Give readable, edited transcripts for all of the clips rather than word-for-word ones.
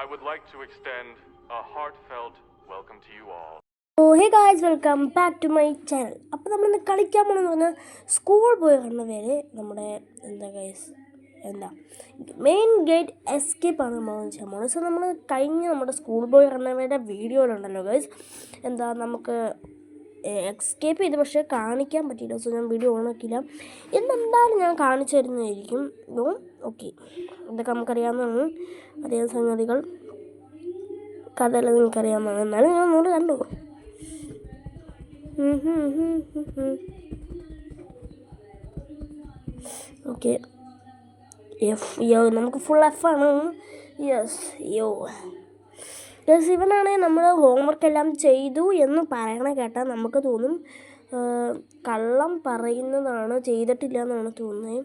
I would like to extend a heartfelt welcome to you all. Hey guys, welcome back to my channel. അപ്പോൾ നമ്മളിന്ന് കളിക്കാൻ പോകണമെന്ന് പറഞ്ഞാൽ school പോയി പറഞ്ഞ പേര് നമ്മുടെ മെയിൻ ഗേറ്റ് എസ്കേപ്പാണ് നമ്മൾ ചെയ്യാൻ പോകുന്നത്. സോ നമ്മൾ നമ്മുടെ സ്കൂൾ ബോയ് റണ്ണവേയുടെ വീഡിയോയിലുണ്ടല്ലോ ഗൈസ്, നമുക്ക് എസ്കേപ്പ് ചെയ്ത് പക്ഷേ കാണിക്കാൻ പറ്റിയില്ല. സോ ഞാൻ വീഡിയോ ഓണാക്കിയില്ല. ഇന്നെന്തായാലും ഞാൻ കാണിച്ചു തരുന്നതായിരിക്കും. ഓക്കെ, ഇതൊക്കെ നമുക്കറിയാവുന്നതാണ്, അറിയാവുന്ന സംഗതികൾ, കഥയെല്ലാം നിങ്ങൾക്കറിയാവുന്നതാണ്. എന്നാലും ഞാൻ ഒന്നുകൂടെ കണ്ടു. ഓക്കെ, നമുക്ക് ഫുൾ എഫാണ്. ഇവനാണെങ്കിൽ നമ്മൾ ഹോംവർക്ക് എല്ലാം ചെയ്തു എന്ന് പറയണ കേട്ടാൽ നമുക്ക് തോന്നും കള്ളം പറയുന്നതാണ്, ചെയ്തിട്ടില്ല എന്നാണ് തോന്നുന്നത്.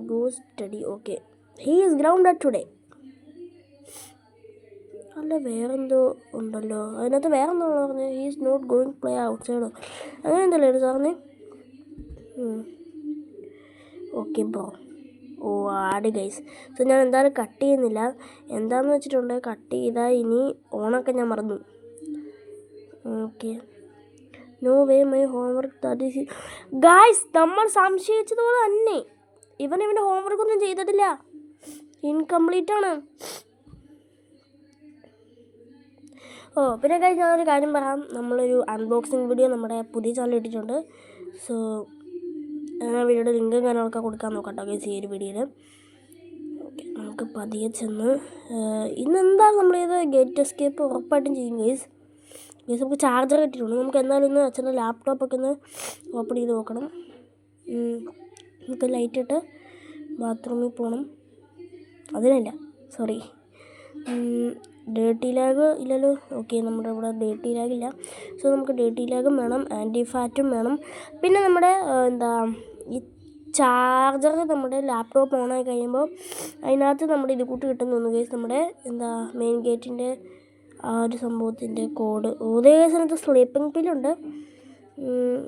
Go study. Okay, he is grounded today. അല്ല, വേറെന്തോ ഉണ്ടല്ലോ അതിനകത്ത്, വേറെന്തോ പറഞ്ഞത് he is not going play ഔട്ട് സൈഡോ അങ്ങനെ എന്തല്ലേ സാറിന്. Okay bro. ആടി ഗൈസ്. സോ ഞാൻ എന്തായാലും കട്ട് ചെയ്യുന്നില്ല. എന്താണെന്ന് വെച്ചിട്ടുണ്ട്, കട്ട് ചെയ്താൽ ഇനി ഓണൊക്കെ ഞാൻ മറന്നു. Okay, no way my homework guys. നമ്മൾ സംശയിച്ചതുപോലെ തന്നെ ഇവൻ്റെ ഹോംവർക്കൊന്നും ചെയ്തിട്ടില്ല, ഇൻകംപ്ലീറ്റ് ആണ്. പിന്നെ കഴിഞ്ഞ ഞാനൊരു കാര്യം പറയാം. നമ്മളൊരു അൺബോക്സിങ് വീഡിയോ നമ്മുടെ പുതിയ ചാനൽ ഇട്ടിട്ടുണ്ട്. സോ ആ വീഡിയോയുടെ ലിങ്കും കാര്യങ്ങളൊക്കെ കൊടുക്കാൻ നോക്കട്ടോ ഗൈസ് ഈ ഒരു വീഡിയോയിൽ. ഓക്കെ, നമുക്ക് പതിയെ ചെന്ന് ഇന്നെന്താണ് നമ്മളിത് ഗേറ്റ് എസ്കേപ്പ് ഉറപ്പായിട്ടും ചെയ്യും ഗൈസ്. നമുക്ക് ചാർജർ കിട്ടിയിട്ടുണ്ട്. നമുക്ക് എന്തായാലും ഇന്ന് അച്ഛൻ്റെ ലാപ്ടോപ്പൊക്കെ ഒന്ന് ഓപ്പൺ ചെയ്ത് നോക്കണം. നമുക്ക് ലൈറ്റ് ഇട്ട് ബാത്റൂമിൽ പോകണം. അതിനല്ല, സോറി, ഡേർട്ടി ലാഗ് ഇല്ലല്ലോ. ഓക്കെ, നമ്മുടെ ഇവിടെ ഡേർട്ടി ലാഗില്ല. സോ നമുക്ക് ഡേർട്ടി ലാഗും വേണം, ആൻറ്റി ഫാറ്റും വേണം. പിന്നെ നമ്മുടെ ഈ ചാർജർ നമ്മുടെ ലാപ്ടോപ്പ് ഓണായി കഴിയുമ്പോൾ അതിനകത്ത് നമ്മുടെ ഇത് കൂട്ട് കിട്ടുന്ന തോന്നുന്നു കേസ്, നമ്മുടെ മെയിൻ ഗേറ്റിൻ്റെ ആ ഒരു സംഭവത്തിൻ്റെ കോഡ്. അതേ കേസിനകത്ത് സ്ലീപ്പിംഗ് പില്ലുണ്ട്.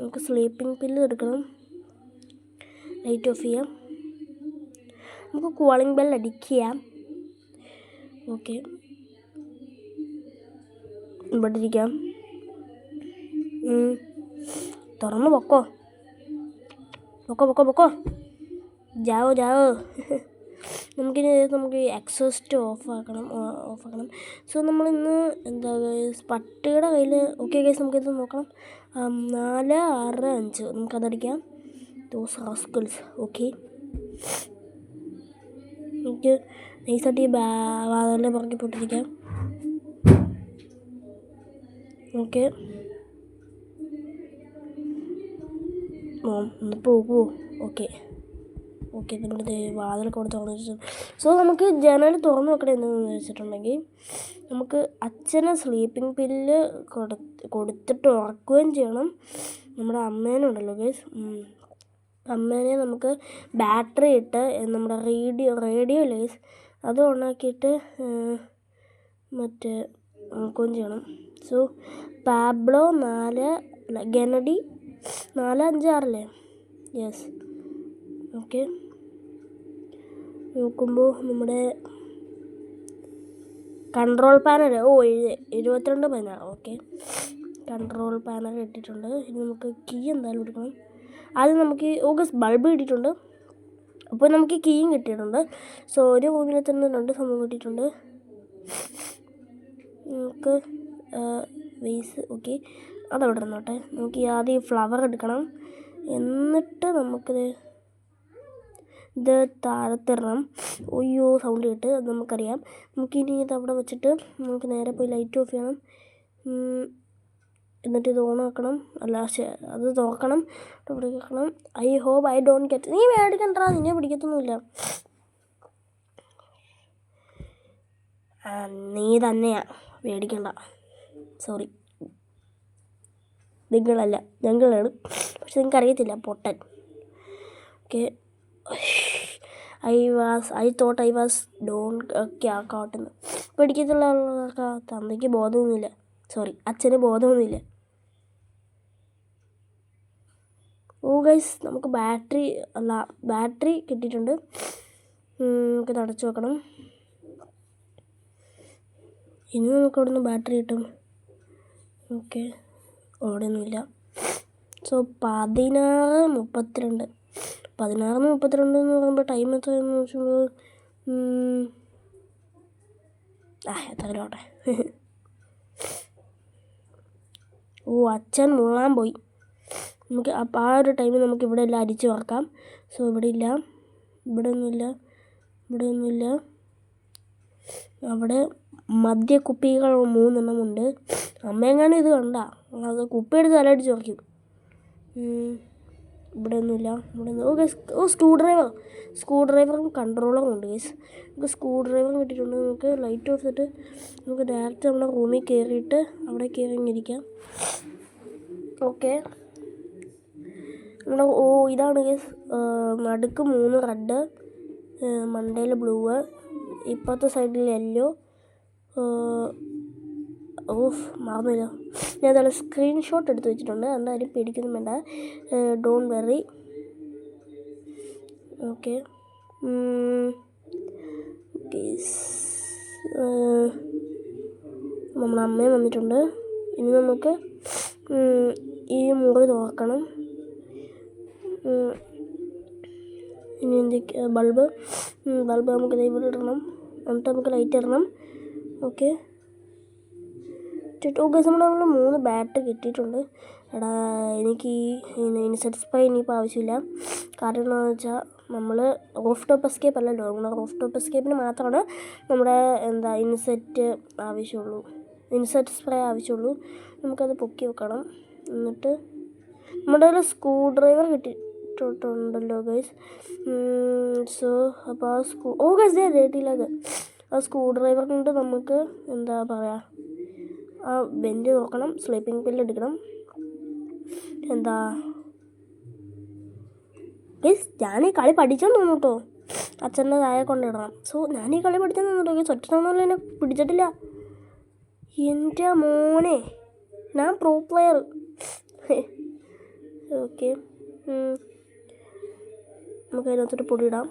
നമുക്ക് സ്ലീപ്പിംഗ് പില്ല് എടുക്കണം. ലൈറ്റ് ഓഫ് ചെയ്യാം. നമുക്ക് കോളിംഗ് ബെൽ അടിക്കാം. ഓക്കെ, ഇവിടെ ഇരിക്കാം. തുറന്ന് പൊക്കോ ജാവോ നമുക്ക് എക്സോസ്റ്റ് ഓഫാക്കണം. സോ നമ്മളിന്ന് പട്ടിയുടെ കയ്യിൽ. ഓക്കെ ഗൈസ്, നമുക്കിത് നോക്കണം. 4, 6, 5 നമുക്കതടിക്കാം. Those rascals. ഓക്കെ, നമുക്ക് നൈസായിട്ട് ഈ വാതിലിൻ്റെ പുറകെ പൊട്ടിരിക്കാം. ഓക്കെ, ഒന്ന് പോകുമോ? ഓക്കെ നമ്മളിത് വാതിലൊക്കെ കൂടെ തുറന്നു വെച്ചു. സോ നമുക്ക് ജനൽ തുറന്നു വെക്കണം. എന്താണെന്ന് വെച്ചിട്ടുണ്ടെങ്കിൽ നമുക്ക് അച്ഛനെ സ്ലീപ്പിംഗ് പില്ല് കൊടുത്തിട്ട് ഉറക്കുകയും ചെയ്യണം. നമ്മുടെ അമ്മേനുണ്ടല്ലോ ഗൈസ്, അമ്മേനെ നമുക്ക് ബാറ്ററി ഇട്ട് നമ്മുടെ റേഡിയോ ഗൈസ് അത് ഓണാക്കിയിട്ട് ഉറക്കുകയും ചെയ്യണം. So Pablo 4 ഗെനഡി 4, 5, 6 yes. ഓക്കെ, നോക്കുമ്പോൾ നമ്മുടെ control panel 72 okay, control panel ഇട്ടിട്ടുണ്ട്. ഇനി നമുക്ക് കീ എന്തായാലും എടുക്കണം. ആദ്യം നമുക്ക് ഓഗസ്റ്റ് ബൾബ് കിട്ടിയിട്ടുണ്ട്. അപ്പോൾ നമുക്ക് കീയും കിട്ടിയിട്ടുണ്ട്. സോ ഒരു റൂമിൽ തന്നെ 2 സംഭവം കിട്ടിയിട്ടുണ്ട്. നമുക്ക് വേസ്. ഓക്കെ, അതവിടെ ഇരുന്നോട്ടെ. നമുക്ക് ആദ്യം ഫ്ലവർ എടുക്കണം. എന്നിട്ട് നമുക്കിത് താഴത്തിടണം. സൗണ്ട് കേട്ട് അത് നമുക്കറിയാം. നമുക്കിനി ഇതവിടെ വെച്ചിട്ട് നമുക്ക് നേരെ പോയി ലൈറ്റ് ഓഫ് ചെയ്യണം. എന്നിട്ട് ഇത് ഓണാക്കണം. അത് തുറക്കണം, ഇവിടെ വെക്കണം. I hope I don't get. നീ മേടിക്കണ്ടാ, നിന്നെ പിടിക്കത്തൊന്നുമില്ല. നീ തന്നെയാ മേടിക്കണ്ട. സോറി, നിങ്ങളല്ല, ഞങ്ങളാണ്. പക്ഷെ നിങ്ങൾക്ക് അറിയത്തില്ല, പൊട്ടൻ. Okay, I thought I was don't കാട്ടെന്ന് പേടിക്കത്തുള്ള ആൾക്കാർ. തന്തയ്ക്ക് ബോധമൊന്നുമില്ല, സോറി അച്ഛന് ബോധമൊന്നുമില്ല. ഗൈസ്, നമുക്ക് ബാറ്ററി കിട്ടിയിട്ടുണ്ട്. നമുക്ക് അടച്ചു വെക്കണം. ഇനി നമുക്ക് അവിടെ നിന്ന് ബാറ്ററി കിട്ടും. ഓക്കെ, അവിടെയൊന്നുമില്ല. സോ 16:32. 16:32 എന്ന് പറയുമ്പോൾ ടൈം എത്രയെന്ന് വെച്ചുമ്പോൾ എത്രയും ആട്ടെ. ഓ, അച്ഛൻ മുള്ളാൻ പോയി. നമുക്ക് അപ്പം ആ ഒരു ടൈമിൽ നമുക്ക് ഇവിടെ എല്ലാം അരിച്ച് വറക്കാം. സോ ഇവിടെ ഇല്ല, ഇവിടെ ഒന്നുമില്ല. അവിടെ മദ്യക്കുപ്പികൾ 3 എണ്ണമുണ്ട്. അമ്മയെങ്ങാനും ഇത് കണ്ട അത് കുപ്പിയെടുത്ത് തലയടിച്ച് വയ്ക്കും. ഇവിടെ ഒന്നുമില്ല. ഓക്കെ, സ്ക്രൂ ഡ്രൈവറും കൺട്രോളറും ഉണ്ട് ഗൈസ്. നമുക്ക് സ്ക്രൂ ഡ്രൈവറും കിട്ടിയിട്ടുണ്ട്. നമുക്ക് ലൈറ്റ് ഓഫ് ചെയ്തിട്ട് നമുക്ക് ഡയറക്റ്റ് നമ്മുടെ റൂമിൽ കയറിയിട്ട് അവിടെ കയറി ഇരിക്കാം. ഓക്കെ, നമ്മുടെ ഇതാണ് ഗൈസ്. നടുക്ക് 3 റെഡ്, മണ്ടയിൽ ബ്ലൂ, ഇപ്പുറത്തെ സൈഡിൽ യെല്ലോ. മറന്നില്ല, ഞാൻ അതെല്ലാം സ്ക്രീൻഷോട്ട് എടുത്ത് വെച്ചിട്ടുണ്ട്. അതുകൊണ്ട് ആരും പേടിക്കൊന്നും വേണ്ട. Don't worry. ഓക്കെ, നമ്മുടെ അമ്മയും വന്നിട്ടുണ്ട്. ഇനി നമുക്ക് ഈ മുറി നോക്കണം. ഇനി എന്തൊക്കെയാ, ബൾബ് നമുക്ക് ഇവിടെ ഇടണം. എന്നിട്ട് നമുക്ക് ലൈറ്റ് ഇടണം. ഓക്കെ, നമ്മൾ 3 ബാറ്ററി കിട്ടിയിട്ടുണ്ട്. എടാ, എനിക്ക് ഈ ഇൻസെക്ട് സ്പ്രേ ഇനിയിപ്പോൾ ആവശ്യമില്ല. കാരണം എന്താണെന്ന് വെച്ചാൽ നമ്മൾ റൂഫ് ടോപ്പ് എസ്കേപ്പ് അല്ലല്ലോ. നമ്മുടെ റൂഫ് ടോപ്പ് എസ്കേപ്പിന് മാത്രമാണ് നമ്മുടെ ഇൻസെക്ട് സ്പ്രേ ആവശ്യമുള്ളൂ. നമുക്കത് പൊക്കി വെക്കണം. എന്നിട്ട് നമ്മുടെ കയ്യിൽ സ്ക്രൂ ഡ്രൈവർ കിട്ടിയിട്ടുണ്ടല്ലോ ഗൈസ്. സോ അപ്പോൾ ഗൈസ് റേറ്റിലേക്ക് ആ സ്ക്രൂ ഡ്രൈവർ കൊണ്ട് നമുക്ക് എന്താ പറയുക, ആ ബെഞ്ച് നോക്കണം, സ്ലീപ്പിംഗ് പില്ല് എടുക്കണം. ഗൈസ് ഞാൻ ഈ കളി പഠിച്ചെന്ന് തോന്നുന്നു കേട്ടോ. അച്ഛൻ്റെ താഴെ കൊണ്ടിടണം. സോ ഞാൻ ഈ കളി പഠിച്ചെന്ന് തോന്നുന്നു ഗൈസ്. ഒറ്റ തവണ എന്നെ പിടിച്ചിട്ടില്ല. എൻ്റെ മോനെ, ഞാൻ പ്രോ പ്ലെയർ. ഓക്കെ, നമുക്ക് അതിനകത്തൊരു പൊടി ഇടാം.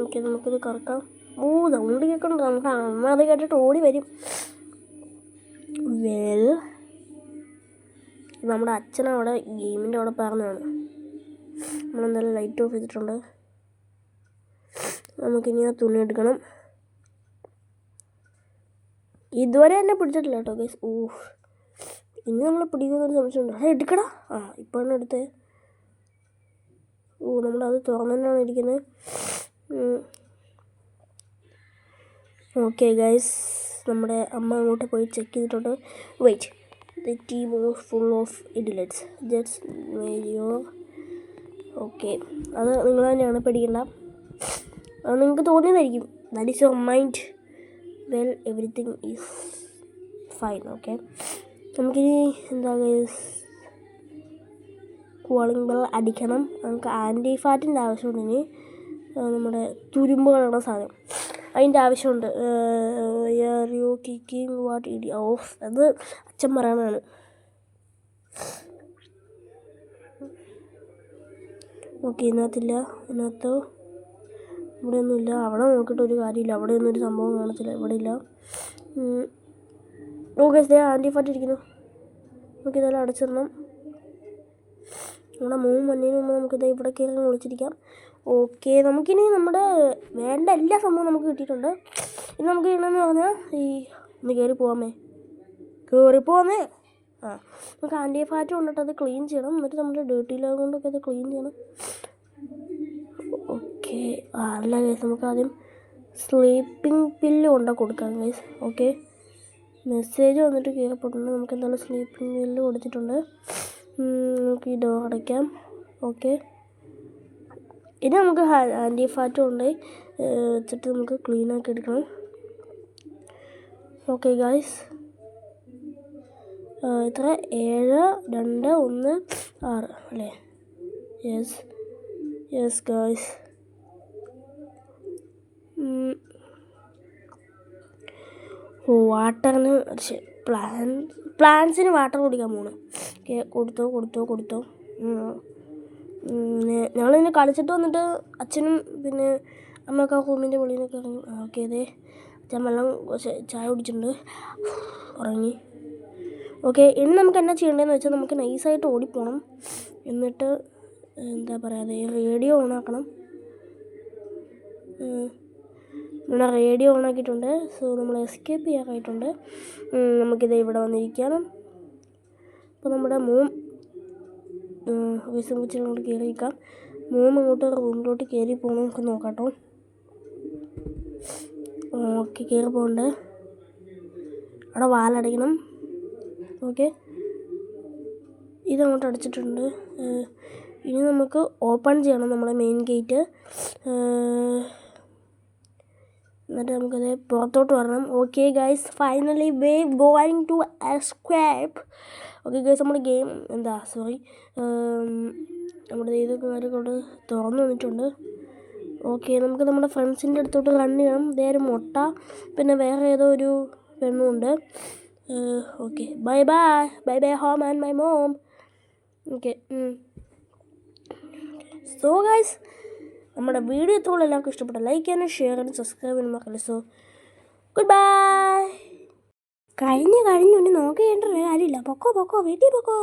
ഓക്കെ, നമുക്കിത് കറക്കാം. സൗണ്ട് കേൾക്കണ്ട. നമുക്ക് അമ്മ അത് കേട്ടിട്ട് ഓടി വരും. നമ്മുടെ അച്ഛനവിടെ ഗെയിമിൻ്റെ അവിടെ പറഞ്ഞതാണ്. നമ്മളെന്തായാലും ലൈറ്റ് ഓഫ് ചെയ്തിട്ടുണ്ട്. നമുക്കിനി ആ തുണി എടുക്കണം. ഇതുവരെ എന്നെ പിടിച്ചിട്ടില്ല കേട്ടോ ഗൈസ്. ഇനി നമ്മൾ പിടിക്കുന്നൊരു സംശയമുണ്ട്. എടുക്കടാ. ഇപ്പോഴാണ് എടുത്തത്. നമ്മളത് തുറന്നു തന്നെയാണ് ഇരിക്കുന്നത്. ഓക്കെ ഗൈസ്, നമ്മുടെ അമ്മ അങ്ങോട്ട് പോയി ചെക്ക് ചെയ്തിട്ടുണ്ട്. Wait, the tea was full of idiots just your. Okay, അത് നിങ്ങൾ തന്നെയാണ്, പേടിക്കണ്ട. അത് നിങ്ങൾക്ക് തോന്നിയതായിരിക്കും. That is your mind. Well, everything is fine. Okay, നമുക്കിനി എന്താ ഗൈസ്, കൂളിംഗ് ബെൽ അടിക്കണം. നമുക്ക് ആൻറ്റി ഫാറ്റിൻ്റെ ആവശ്യമുണ്ട്. ഇനി നമ്മുടെ തുരുമ്പ് കളയുന്ന സാധനം, അതിൻ്റെ ആവശ്യമുണ്ട്. യു കിക്കിങ് വാട്ട് ഇടി ഓഫ്, അത് അച്ഛൻ പറയണതാണ്. ഓക്കെ, ഇതിനകത്തില്ല. ഇവിടെ ഒന്നുമില്ല. അവിടെ നോക്കിയിട്ട് ഒരു കാര്യമില്ല. അവിടെ ഒന്നും ഒരു സംഭവം കാണത്തില്ല. ഇവിടെ ഇല്ല. ഓക്കെ, ആൻറ്റി ഫാറ്റ് ഇരിക്കുന്നു. നമുക്കിതെല്ലാം അടച്ചിടണം. നമ്മുടെ വന്നതിന് മുമ്പ് നമുക്കിത് ഇവിടെ കയറി വിളിച്ചിരിക്കാം. ഓക്കെ, നമുക്കിനി നമ്മുടെ വേണ്ട എല്ലാ സംഭവവും നമുക്ക് കിട്ടിയിട്ടുണ്ട്. ഇനി നമുക്ക് ചെയ്യണമെന്ന് പറഞ്ഞാൽ ഒന്ന് കയറി പോകാമേ. നമുക്ക് ആൻറ്റി ഫാറ്റ് കൊണ്ടിട്ട് അത് ക്ലീൻ ചെയ്യണം. എന്നിട്ട് നമ്മുടെ ഡേർട്ടി ലാഗ് കൊണ്ടൊക്കെ അത് ക്ലീൻ ചെയ്യണം. ഓക്കെ, അല്ല ഗൈസ്, നമുക്ക് ആദ്യം സ്ലീപ്പിംഗ് പില്ല് കൊണ്ടാണ് കൊടുക്കാം ഗൈസ്. ഓക്കെ, മെസ്സേജ് വന്നിട്ട് കയറിപ്പോയിട്ടുണ്ട്. നമുക്ക് എന്തായാലും സ്ലീപ്പിംഗ് പില്ല് കൊടുത്തിട്ടുണ്ട്. നമുക്ക് ഈ ഡോർ അടയ്ക്കാം. ഓക്കെ, ഇനി നമുക്ക് ആൻറ്റി ഫാറ്റ് കൊണ്ട് വെച്ചിട്ട് നമുക്ക് ക്ലീനാക്കി എടുക്കണം. ഓക്കെ ഗൈസ്, ഇത്ര 7, 2, 1, 6 അല്ലേ? Yes guys. വാട്ടറിന് പ്ലാന്റ്സിന് വാട്ടർ കുടിക്കാൻ പോകണം. ഓക്കെ, കൊടുത്തോ. ഞങ്ങളിന്ന് കളിച്ചിട്ട് വന്നിട്ട് അച്ഛനും പിന്നെ അമ്മയൊക്കെ ആ റൂമിൻ്റെ വെളിയിൽ നിന്നൊക്കെ ഇറങ്ങി. ഓക്കെ അതെ ഞാൻ വെള്ളം ചായ കുടിച്ചിട്ടുണ്ട്, ഉറങ്ങി. ഓക്കെ ഇനി നമുക്ക് എന്നാ ചെയ്യേണ്ടതെന്ന് വെച്ചാൽ നമുക്ക് നൈസായിട്ട് ഓടിപ്പോണം. എന്നിട്ട് എന്താ പറയുക, റേഡിയോ ഓണാക്കണം. നമ്മുടെ റേഡിയോ ഓണാക്കിയിട്ടുണ്ട്. സോ നമ്മൾ എസ്കേപ്പ് ചെയ്യാറായിട്ടുണ്ട്. നമുക്കിത് ഇവിടെ വന്നിരിക്കണം. അപ്പോൾ നമ്മുടെ വിസം വെച്ചിട്ട് കയറിയിരിക്കാം. ഇങ്ങോട്ട് റൂമിലോട്ട് കയറി പോകണം. നമുക്ക് നോക്കാം കേട്ടോ. ഓക്കെ കയറി പോകണ്ട്. അവിടെ വാലടയ്ക്കണം. ഓക്കെ ഇതങ്ങോട്ട് അടച്ചിട്ടുണ്ട്. ഇനി നമുക്ക് ഓപ്പൺ ചെയ്യണം നമ്മുടെ മെയിൻ ഗേറ്റ്. എന്നിട്ട് നമുക്കത് പുറത്തോട്ട് വരണം. Okay guys finally we're going to escape. Okay guys നമ്മുടെ ഗെയിം നമ്മുടെ ഇതൊക്കെ കാര്യങ്ങളോട് തുറന്നു വന്നിട്ടുണ്ട്. ഓക്കെ നമുക്ക് നമ്മുടെ ഫ്രണ്ട്സിൻ്റെ അടുത്തോട്ട് റൺ ചെയ്യണം. ഇതേ ഒരു മുട്ട, പിന്നെ വേറെ ഏതോ ഒരു പെണ്ണുണ്ട്. Okay bye home and my mom. Okay so guys നമ്മുടെ വീഡിയോ എത്രത്തോളം എല്ലാവർക്കും ഇഷ്ടപ്പെട്ട ലൈക്ക് ചെയ്യാനും ഷെയർ ചെയ്യാനും സബ്സ്ക്രൈബ് ചെയ്യാനും മറക്കല്ലേ. So good bye. കഴിഞ്ഞു ഇനി നോക്കേണ്ട കാര്യമില്ല. പൊക്കോ വീട്ടിൽ പൊക്കോ.